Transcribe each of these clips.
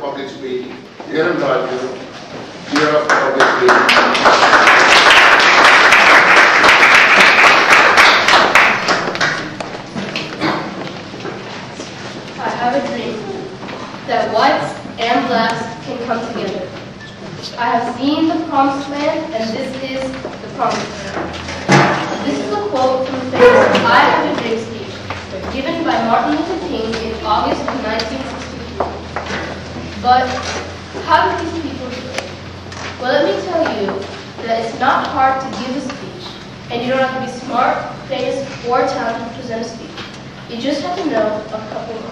public speaking. Dear invited, fear of public speaking. I have a dream that whites and blacks can come together. I have seen the promised land, and this is the promised land. This is a quote from the famous I Have a Dream speech, given by Martin Luther King in August of 1963. But how do these people do it? Well, let me tell you that it's not hard to give a speech, and you don't have to be smart, famous, or talented to present a speech. You just have to know a couple of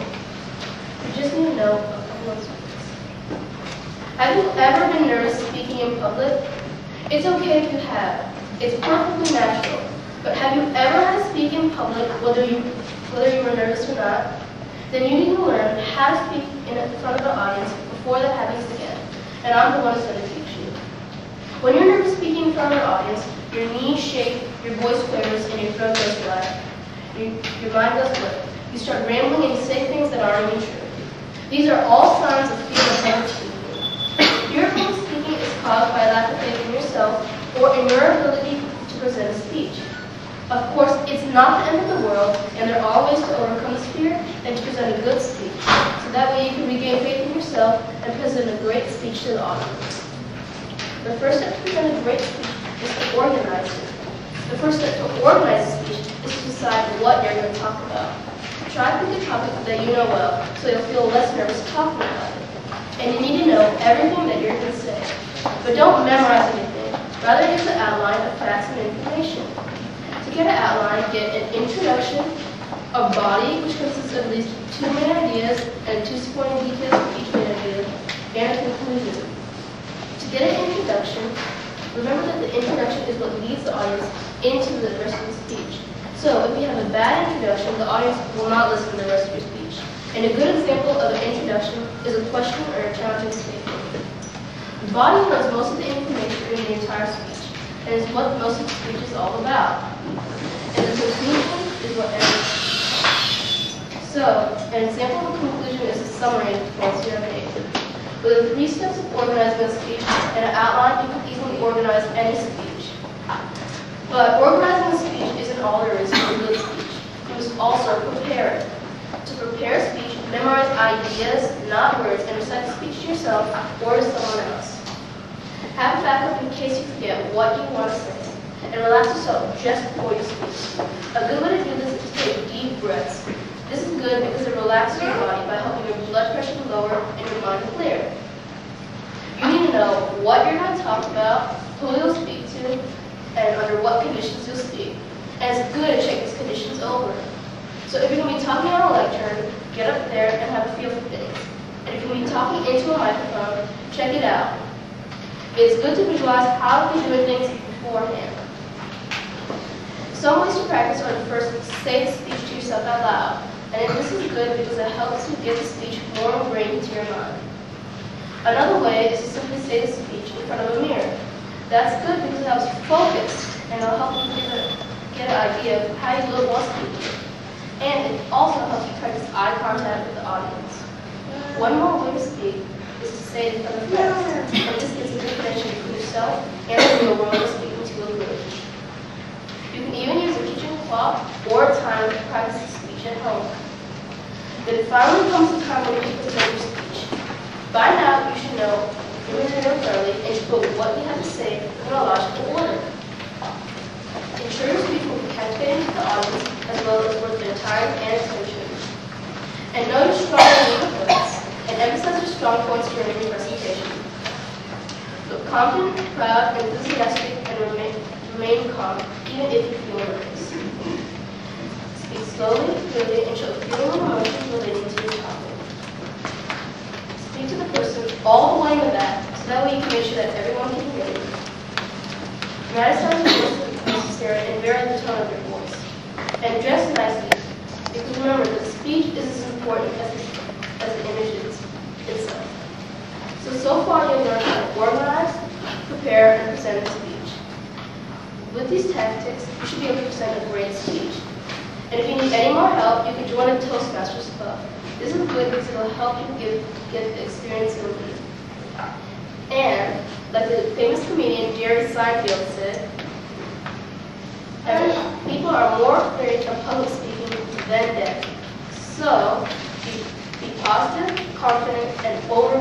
words. Have you ever been nervous speaking in public? It's okay if you have. It's perfectly natural. But have you ever had to speak in public, whether you were nervous or not? Then you need to learn how to speak in front of the audience before that happens again. And I'm the one who's going to teach you. When you're nervous speaking in front of an audience, your knees shake, your voice quavers, and your throat goes dry. Your mind goes blank. You start rambling and you say things that aren't even true. These are all signs of fear of public speaking. Fear of public speaking is caused by a lack of faith in yourself or in your ability to present a speech. Of course, it's not the end of the world, and there are ways to overcome this fear and to present a good speech. So that way you can regain faith in yourself and present a great speech to the audience. The first step to present a great speech is to organize it. The first step to organize a speech is to decide what you're going to talk about. Try to pick a topic that you know well, so you'll feel less nervous talking about it. And you need to know everything that you're going to say. But don't memorize anything. Rather use the outline of facts and information. To get an outline, get an introduction, a body, which consists of at least 2 main ideas and 2 supporting details for each main idea, and a conclusion. To get an introduction, remember that the introduction is what leads the audience into the rest of the speech. So if you have a bad introduction, the audience will not listen to the rest of your speech. And a good example of an introduction is a question or a challenging statement. The body knows most of the information in the entire speech, and is what most of the speech is all about. And the conclusion is what ends. So, an example of a conclusion is a summary of the points you have made. With the 3 steps of organizing a speech and an outline, you can easily organize any speech. But organizing a speech isn't all there is to a good speech. You must also prepare it. To prepare a speech, memorize ideas, not words, and recite the speech to yourself or to someone else. Have a backup in case you forget what you want to say, and relax yourself just before you speak. A good way to do this is to take deep breaths. This is good because it relaxes your body by helping your blood pressure to lower and your mind to clear. You need to know what you're going to talk about, who you'll speak to, and under what conditions you'll speak. And it's good to check these conditions over. So if you're going to be talking on a lectern, get up there and have a feel for things. And if you're going to be talking into a microphone, check it out. It's good to visualize how to be doing things beforehand. Some ways to practice are to first say the speech to yourself out loud. And this is good because it helps you get the speech more ingrained into your mind. Another way is to simply say the speech in front of a mirror. That's good because it helps you focus, and it'll help you get an idea of how you will while speaking. And it also helps you practice eye contact with the audience. One more way to speak is to say it in front of friends, and this gives a good connection between yourself and the real world you're speaking to a group. You can even use a kitchen clock or a timer to practice the speech at home. Then it finally comes the time when you can present your speech. By now, you should know you're going to early and to put what you have to say in a logical order. Ensure your speech will be captivating to the audience as well as worth their time and attention. And know your strong and weak points, and emphasize your strong points during your presentation. Look confident, proud, enthusiastic, and remain calm, even if you feel nervous. Speak slowly, clearly, and show feeling and emotions relating to your topic. Speak to the person all the way in the back, so that way you can make sure that everyone can hear you. Dramatize your voice if necessary and vary the tone of your voice. And dress nicely, because remember that the speech is as important as the image itself. So far you've learned how to organize, prepare, and present a speech. With these tactics, you should be able to present a great speech. And if you need any more help, you can join a Toastmasters club. This is good because it will help help you get the experience you'll need. And, like the famous comedian Jerry Seinfeld said, people are more afraid of public speaking than deaf. So, be positive, confident, and bold